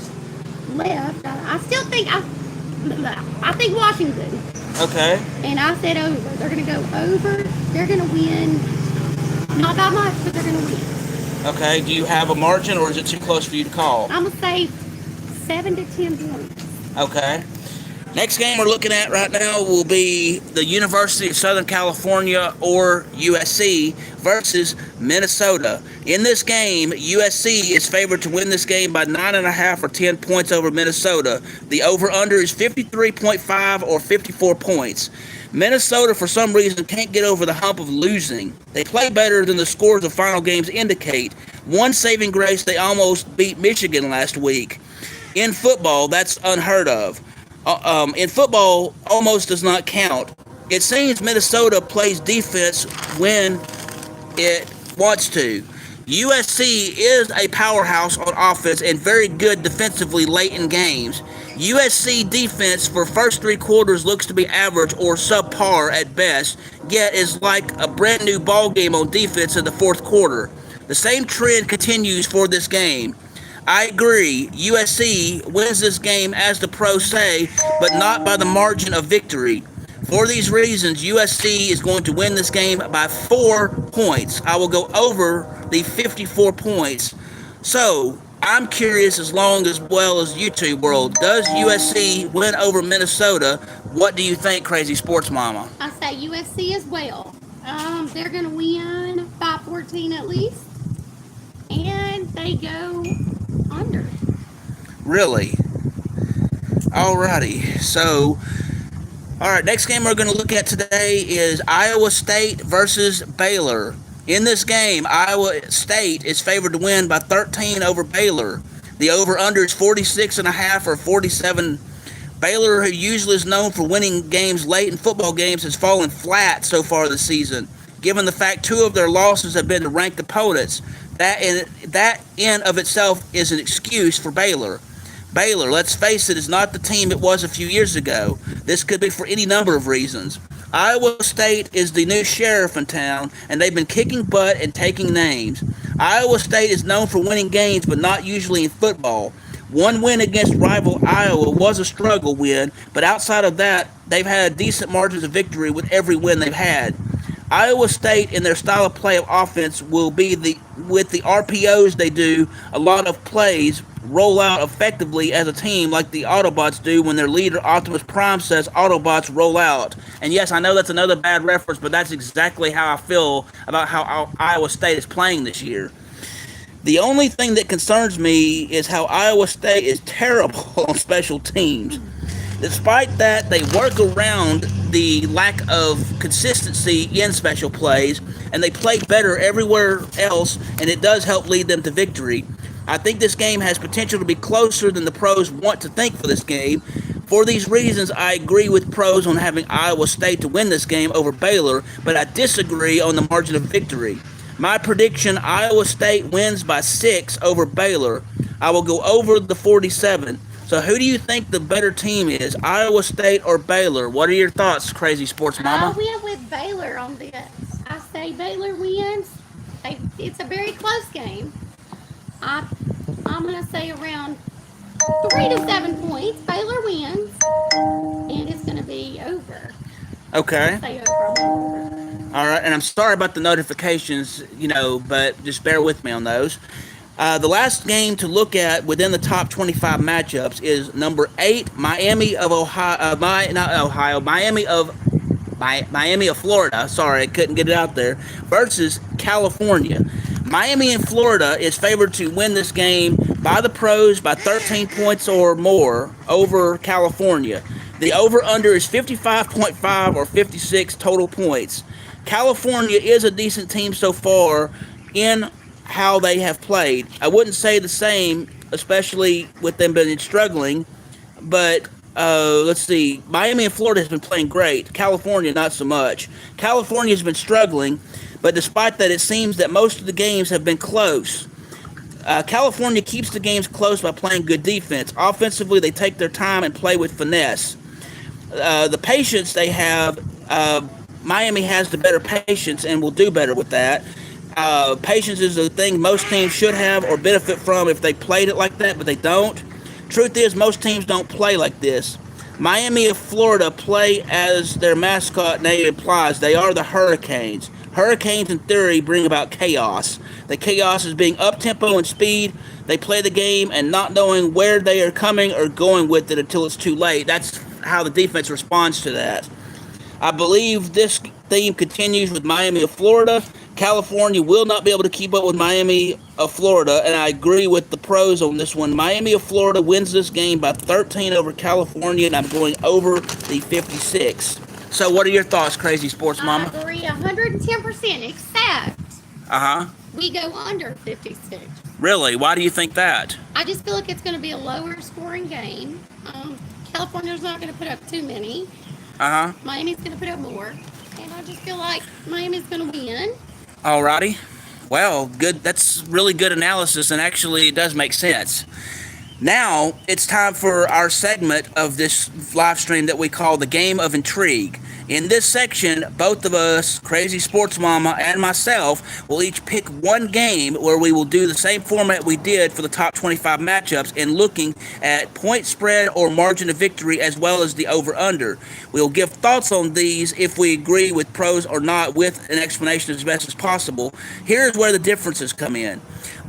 left, I still think I think Washington. Okay. And I said over. They're going to go over. They're going to win. Not by much, but they're going to win. Okay. Do you have a margin, or is it too close for you to call? I'm going to say 7 to 10 points. Okay. Next game we're looking at right now will be the University of Southern California, or USC, versus Minnesota. In this game, USC is favored to win this game by 9.5 or 10 points over Minnesota. The over-under is 53.5 or 54 points. Minnesota, for some reason, can't get over the hump of losing. They play better than the scores of final games indicate. One saving grace, they almost beat Michigan last week. In football, that's unheard of. In football, almost does not count. It seems Minnesota plays defense when it wants to. USC is a powerhouse on offense and very good defensively late in games. USC defense for first 3 quarters looks to be average or subpar at best, yet is like a brand new ball game on defense in the fourth quarter. The same trend continues for this game. I agree, USC wins this game as the pros say, but not by the margin of victory. For these reasons, USC is going to win this game by 4 points. I will go over the 54 points. So, I'm curious as well as YouTube world, does USC win over Minnesota? What do you think, Crazy Sports Mama? I say USC as well. They're going to win by 14 at least. And they go under. Really? Alrighty. So, alright, next game we're going to look at today is Iowa State versus Baylor. In this game, Iowa State is favored to win by 13 over Baylor. The over-under is 46.5 or 47. Baylor, who usually is known for winning games late in football games, has fallen flat so far this season. Given the fact 2 of their losses have been to ranked opponents, that in of itself is an excuse for Baylor. Baylor, let's face it, is not the team it was a few years ago. This could be for any number of reasons. Iowa State is the new sheriff in town, and they've been kicking butt and taking names. Iowa State is known for winning games, but not usually in football. One win against rival Iowa was a struggle win, but outside of that, they've had decent margins of victory with every win they've had. Iowa State, in their style of play of offense, will be with the RPOs they do, a lot of plays roll out effectively as a team like the Autobots do when their leader Optimus Prime says Autobots roll out. And yes, I know that's another bad reference, but that's exactly how I feel about how Iowa State is playing this year. The only thing that concerns me is how Iowa State is terrible on special teams. Despite that, they work around the lack of consistency in special plays, and they play better everywhere else, and it does help lead them to victory. I think this game has potential to be closer than the pros want to think for this game. For these reasons, I agree with pros on having Iowa State to win this game over Baylor, but I disagree on the margin of victory. My prediction, Iowa State wins by 6 over Baylor. I will go over the 47. So who do you think the better team is, Iowa State or Baylor? What are your thoughts, Crazy Sports Mama? I went with Baylor on this. I say Baylor wins. It's a very close game. I'm going to say around 3 to 7 points. Baylor wins, and it's going to be over. Okay. Say over. All right, and I'm sorry about the notifications, but just bear with me on those. The last game to look at within the top 25 matchups is number 8, Miami of Florida. Sorry, I couldn't get it out there. Versus California. Miami and Florida is favored to win this game by the pros by 13 points or more over California. The over-under is 55.5 or 56 total points. California is a decent team so far in how they have played. I wouldn't say the same, especially with them being struggling, but let's see. Miami and Florida has been playing great. California, not so much. California has been struggling, but despite that, it seems that most of the games have been close. California keeps the games close by playing good defense. Offensively, they take their time and play with finesse. The patience they have, Miami has the better patience and will do better with that. Patience is a thing most teams should have or benefit from if they played it like that, but they don't. Truth is, most teams don't play like this. Miami of Florida play as their mascot name implies. They are the Hurricanes. Hurricanes, in theory, bring about chaos. The chaos is being up-tempo and speed. They play the game and not knowing where they are coming or going with it until it's too late. That's how the defense responds to that. I believe this theme continues with Miami of Florida. California will not be able to keep up with Miami of Florida, and I agree with the pros on this one. Miami of Florida wins this game by 13 over California, and I'm going over the 56. So what are your thoughts, Crazy Sports Mama? I agree 110%, except we go under 56. Really? Why do you think that? I just feel like it's going to be a lower scoring game. California's not going to put up too many. Miami's going to put up more. And I just feel like Miami's going to win. Alrighty. Well, good. That's really good analysis, and actually it does make sense. Now, it's time for our segment of this live stream that we call the Game of Intrigue. In this section, both of us, Crazy Sports Mama and myself, will each pick one game where we will do the same format we did for the top 25 matchups in looking at point spread or margin of victory as well as the over-under. We'll give thoughts on these if we agree with pros or not with an explanation as best as possible. Here's where the differences come in.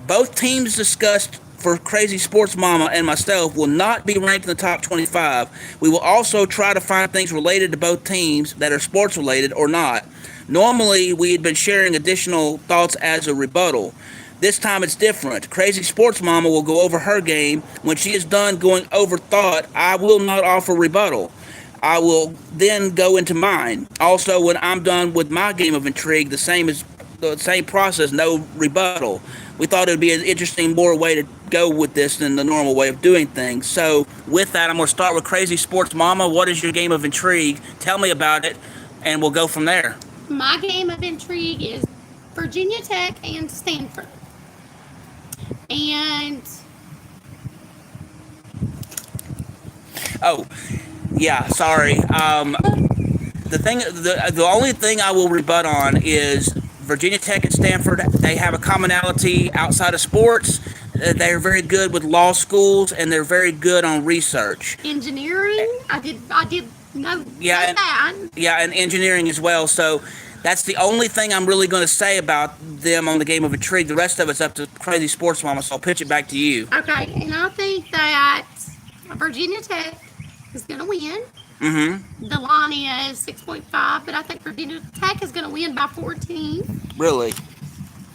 Both teams discussed for Crazy Sports Mama and myself will not be ranked in the top 25. We will also try to find things related to both teams that are sports related or not. Normally, we had been sharing additional thoughts as a rebuttal. This time it's different. Crazy Sports Mama will go over her game. When she is done going over thought, I will not offer rebuttal. I will then go into mine. Also, when I'm done with my game of intrigue, the same process, no rebuttal. we thought it would be an interesting more way to go with this than the normal way of doing things. So with that, I'm going to start with Crazy Sports Mama. What is your game of intrigue? Tell me about it, and we'll go from there. My game of intrigue is Virginia Tech and Stanford. And oh, yeah, sorry. The only thing I will rebut on is Virginia Tech and Stanford. They have a commonality outside of sports. They're very good with law schools, and they're very good on research. Engineering, I did know that. Yeah, and engineering as well. So that's the only thing I'm really going to say about them on the game of intrigue. The rest of it's up to Crazy Sports Mama, so I'll pitch it back to you. Okay, and I think that Virginia Tech is going to win. Mm-hmm. The line is 6.5, but I think Virginia Tech is going to win by 14. Really?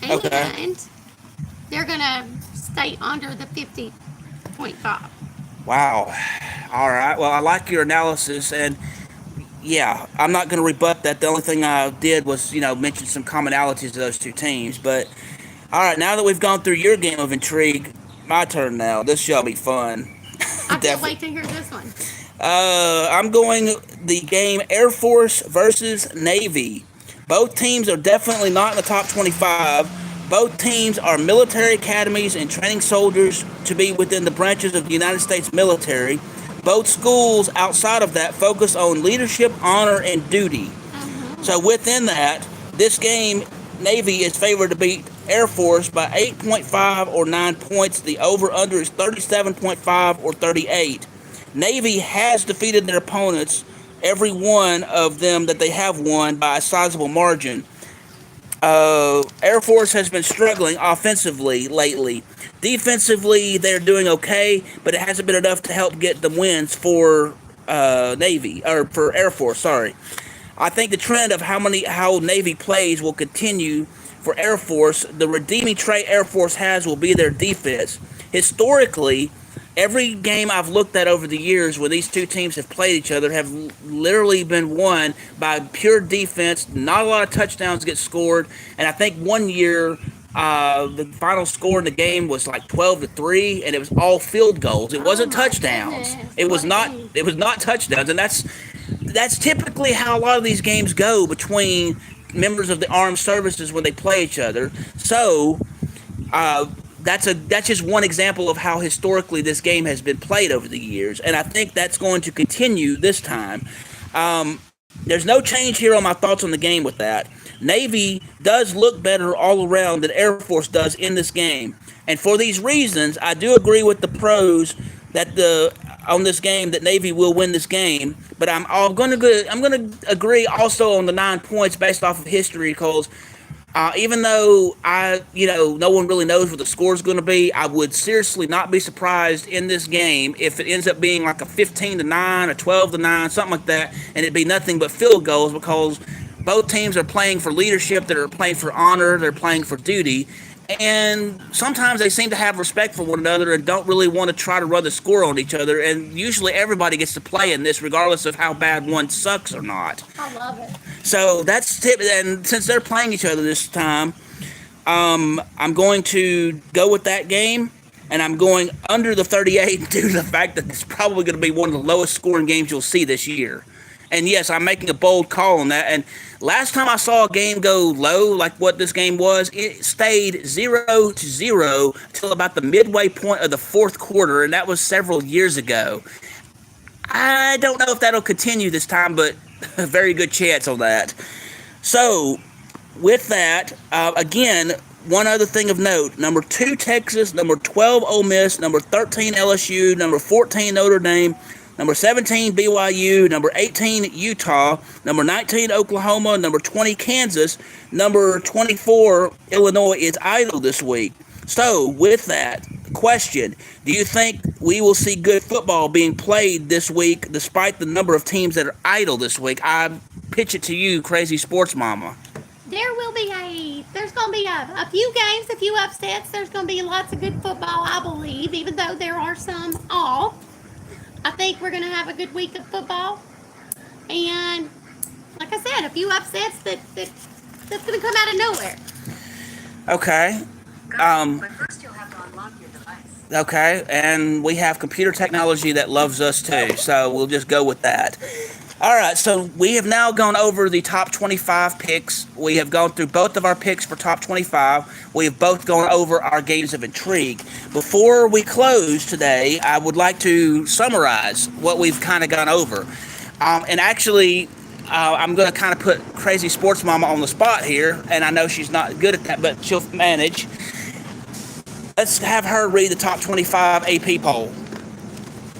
And okay. They're going to stay under the 50.5. Wow. All right. Well, I like your analysis, and yeah, I'm not going to rebut that. The only thing I did was, mention some commonalities of those two teams. But all right, now that we've gone through your game of intrigue, my turn now. This shall be fun. I can't wait to hear this one. I'm going the game Air Force versus Navy. Both teams are definitely not in the top 25. Both teams are military academies and training soldiers to be within the branches of the United States military. Both schools outside of that focus on leadership, honor, and duty. So within that, this game, Navy is favored to beat Air Force by 8.5 or 9 points. The over-under is 37.5 or 38. Navy has defeated their opponents, every one of them that they have won by a sizable margin. Air Force has been struggling offensively lately. Defensively, they're doing okay, but it hasn't been enough to help get the wins for for Air Force. Sorry, I think the trend of how Navy plays will continue for Air Force. The redeeming trait Air Force has will be their defense. Historically, every game I've looked at over the years when these two teams have played each other have literally been won by pure defense. Not a lot of touchdowns get scored, and I think one year the final score in the game was like 12-3, and it was all field goals. It wasn't touchdowns. It was not touchdowns, and that's typically how a lot of these games go between members of the armed services when they play each other. So that's just one example of how historically this game has been played over the years, and I think that's going to continue this time. There's no change here on my thoughts on the game with that. Navy does look better all around than Air Force does in this game, and for these reasons, I do agree with the pros that on this game that Navy will win this game. But I'm going to agree also on the 9 points based off of history, because even though no one really knows what the score is going to be, I would seriously not be surprised in this game if it ends up being like a 15-9, a 12-9, something like that, and it'd be nothing but field goals, because both teams are playing for leadership, they're playing for honor, they're playing for duty, and sometimes they seem to have respect for one another and don't really want to try to run the score on each other, and usually everybody gets to play in this regardless of how bad one sucks or not. I love it. So that's tip, and since they're playing each other this time, I'm going to go with that game, and I'm going under the 38 due to the fact that it's probably going to be one of the lowest scoring games you'll see this year. And yes, I'm making a bold call on that. And last time I saw a game go low, like what this game was, it stayed 0-0 till about the midway point of the fourth quarter, and that was several years ago. I don't know if that'll continue this time, but a very good chance on that. So, with that, again, one other thing of note: number 2 Texas, number 12 Ole Miss, number 13 LSU, number 14 Notre Dame, number 17 BYU, number 18 Utah, number 19 Oklahoma, number 20 Kansas, number 24 Illinois is idle this week. So, with that question, do you think we will see good football being played this week despite the number of teams that are idle this week? I pitch it to you, Crazy Sports Mama. There's going to be a few games, a few upsets. There's going to be lots of good football, I believe, even though there are some off. I think we're going to have a good week of football. And like I said, a few upsets that's going to come out of nowhere. Okay. But first you'll have to unlock your device. Okay, and we have computer technology that loves us too, so we'll just go with that. All right, so we have now gone over the top 25 picks. We have gone through both of our picks for top 25. We have both gone over our games of intrigue. Before we close today, I would like to summarize what we've kind of gone over. And actually, I'm going to kind of put Crazy Sports Mama on the spot here, and I know she's not good at that, but she'll manage. Let's have her read the top 25 AP poll.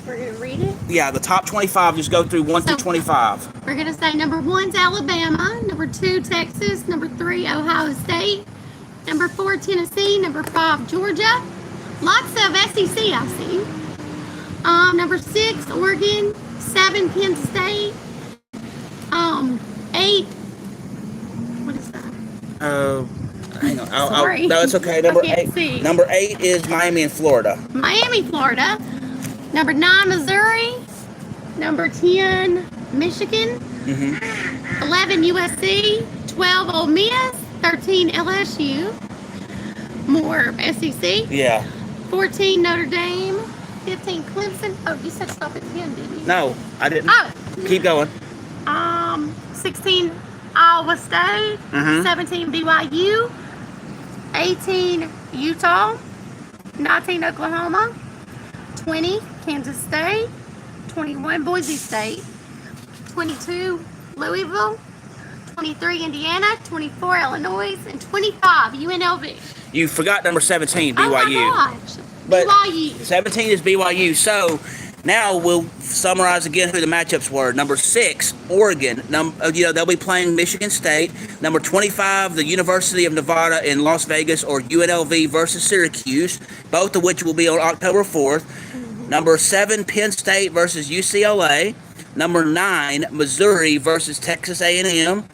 We're going to read it? Yeah, the top 25. Just go through 1 through 25. We're going to say number 1's Alabama, number 2 Texas, number 3 Ohio State, number 4 Tennessee, number 5 Georgia. Lots of SEC I see. Number 6 Oregon, 7 Penn State, 8. What is that? Hang on. Sorry. No, it's okay. Number 8. Number 8 is Miami and Florida. Miami, Florida. Number 9, Missouri. Number 10, Michigan. 11, USC. 12, Ole Miss. 13, LSU. More SEC. Yeah. 14, Notre Dame. 15, Clemson. Oh, you said stop at 10, didn't you? No, I didn't. Oh. Keep going. 16, Iowa State. 17, BYU. 18, Utah. 19, Oklahoma. 20, Kansas State. 21, Boise State. 22, Louisville. 23, Indiana. 24, Illinois. And 25, UNLV. You forgot number 17, BYU. Oh my gosh. But BYU. 17 is BYU. So now we'll summarize again who the matchups were. Number 6, Oregon. They'll be playing Michigan State. Number 25, the University of Nevada in Las Vegas, or UNLV versus Syracuse, both of which will be on October 4th. Number 7, Penn State versus UCLA. Number 9, Missouri versus Texas A&M.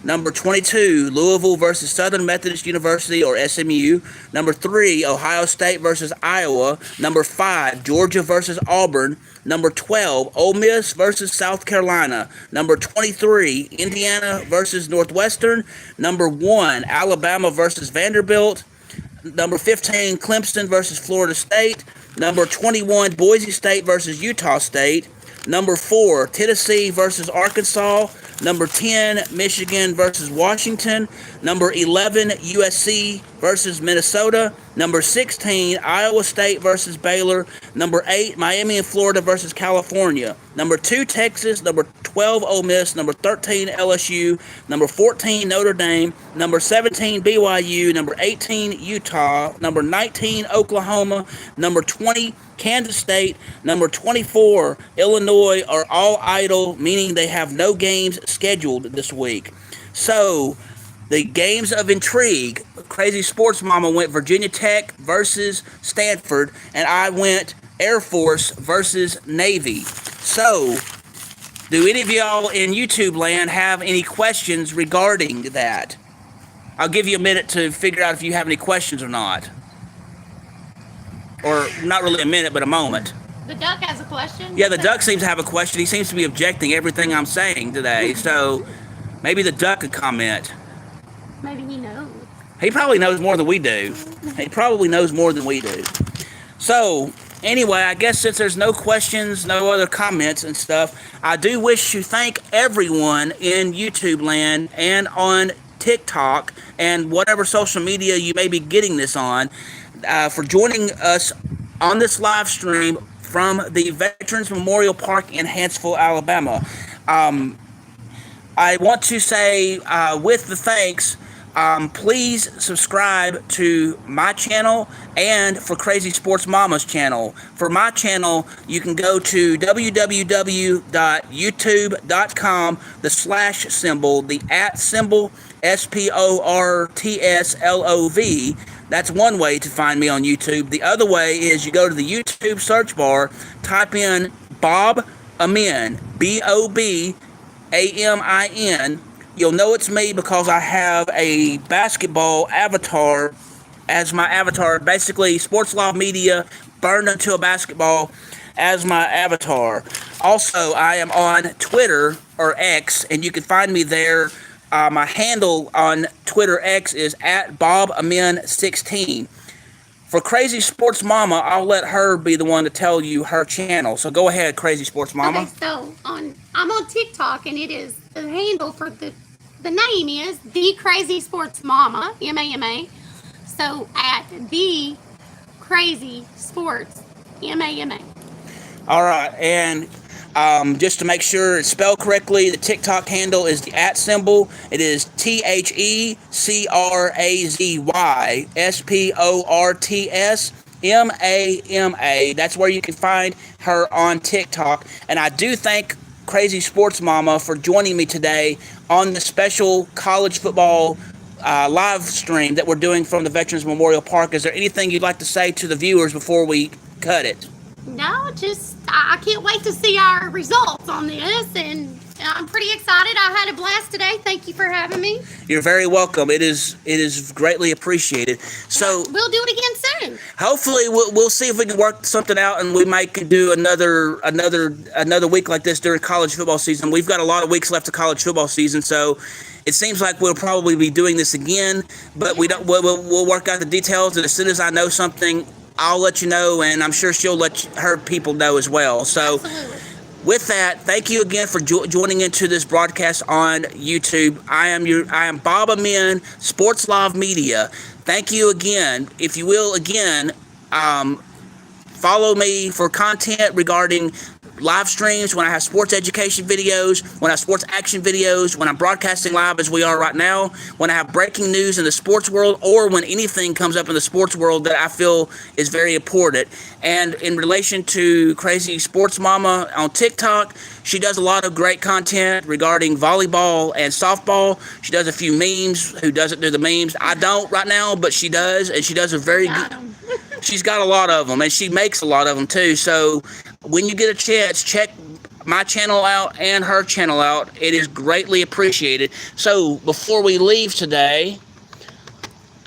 Number 22, Louisville versus Southern Methodist University, or SMU. Number 3, Ohio State versus Iowa. Number 5, Georgia versus Auburn. Number 12, Ole Miss versus South Carolina. Number 23, Indiana versus Northwestern. Number 1, Alabama versus Vanderbilt. Number 15, Clemson versus Florida State. Number 21, Boise State versus Utah State. Number 4, Tennessee versus Arkansas. Number 10, Michigan versus Washington. Number 11, USC versus Minnesota. Number 16, Iowa State versus Baylor. Number 8, Miami and Florida versus California. Number 2, Texas. Number 12, Ole Miss. Number 13, LSU. Number 14, Notre Dame. Number 17, BYU. Number 18, Utah. Number 19, Oklahoma. Number 20, Kansas State. Number 24, Illinois, are all idle, meaning they have no games scheduled this week. So, the games of intrigue, Crazy Sports Mama went Virginia Tech versus Stanford, and I went Air Force versus Navy. So, do any of y'all in YouTube land have any questions regarding that? I'll give you a minute to figure out if you have any questions or not. Or not really a minute, but a moment. The duck has a question. Yeah, the duck seems to have a question. He seems to be objecting everything I'm saying today. So maybe the duck could comment. Maybe he knows. He probably knows more than we do. He probably knows more than we do. So anyway, I guess since there's no questions, no other comments and stuff, I do wish to thank everyone in YouTube land and on TikTok and whatever social media you may be getting this on, for joining us on this live stream from the Veterans Memorial Park in Hanceville, Alabama. I want to say, with the thanks, please subscribe to my channel and for Crazy Sports Mama's channel. For my channel, you can go to www.youtube.com, the slash symbol, the at symbol, SPORTSLOV. That's one way to find me on YouTube. The other way is you go to the YouTube search bar, type in Bob Amin, BOBAMIN. You'll know it's me because I have a basketball avatar as my avatar. Basically, Sports Law Media burned into a basketball as my avatar. Also, I am on Twitter, or X, and you can find me there. My handle on Twitter X is at BobAmin16. For Crazy Sports Mama, I'll let her be the one to tell you her channel. So go ahead, Crazy Sports Mama. Okay, so I'm on TikTok, and it is the handle for the name is The Crazy Sports Mama, MAMA. So at The Crazy Sports, MAMA. All right, and just to make sure it's spelled correctly, the TikTok handle is the @ symbol. It is TheCrazySportsMama. That's where you can find her on TikTok. And I do thank Crazy Sports Mama for joining me today on the special college football live stream that we're doing from the Veterans Memorial Park. Is there anything you'd like to say to the viewers before we cut it? No, just I can't wait to see our results on this, and I'm pretty excited. I had a blast today. Thank you for having me. You're very welcome. It is greatly appreciated. So we'll do it again soon. Hopefully, we'll see if we can work something out, and we might do another week like this during college football season. We've got a lot of weeks left of college football season, so it seems like we'll probably be doing this again. But we'll work out the details, and as soon as I know something, I'll let you know, and I'm sure she'll let her people know as well. So, absolutely. With that, thank you again for joining into this broadcast on YouTube. I am Bob Amin, Sports Live Media. Thank you again. If you will, again, follow me for content regarding live streams, when I have sports education videos, when I have sports action videos, when I'm broadcasting live as we are right now, when I have breaking news in the sports world, or when anything comes up in the sports world that I feel is very important. And in relation to Crazy Sports Mama on TikTok, she does a lot of great content regarding volleyball and softball. She does a few memes. Who doesn't do the memes? I don't right now, but she does, and she does a very good. She's got a lot of them, and she makes a lot of them too. So when you get a chance, check my channel out and her channel out. It is greatly appreciated. So before we leave today,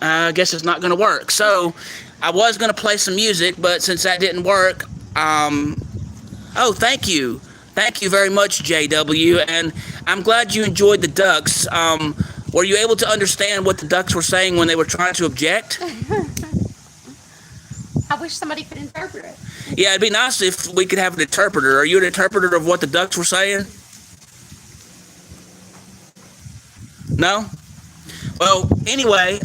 I guess it's not going to work. So I was going to play some music, but since that didn't work, oh, thank you. Thank you very much, JW, and I'm glad you enjoyed the Ducks. Were you able to understand what the Ducks were saying when they were trying to object? I wish somebody could interpret it. Yeah, it'd be nice if we could have an interpreter. Are you an interpreter of what the Ducks were saying? No? Well, anyway,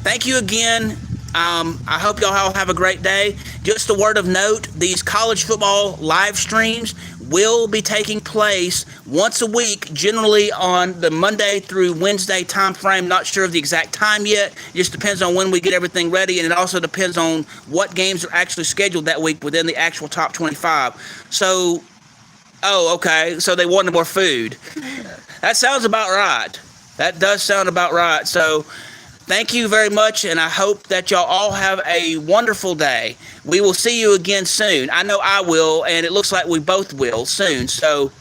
thank you again. I hope y'all all have a great day. Just a word of note, these college football live streams will be taking place once a week, generally on the Monday through Wednesday time frame. Not sure of the exact time yet. It just depends on when we get everything ready, and it also depends on what games are actually scheduled that week within the actual top 25. So, oh, okay, so they wanted more food. That sounds about right. That does sound about right. So, thank you very much, and I hope that y'all all have a wonderful day. We will see you again soon. I know I will, and it looks like we both will soon. So,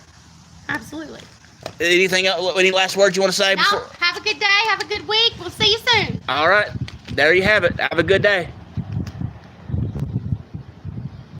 absolutely. Anything else? Any last words you want to say? No, have a good day. Have a good week. We'll see you soon. All right. There you have it. Have a good day.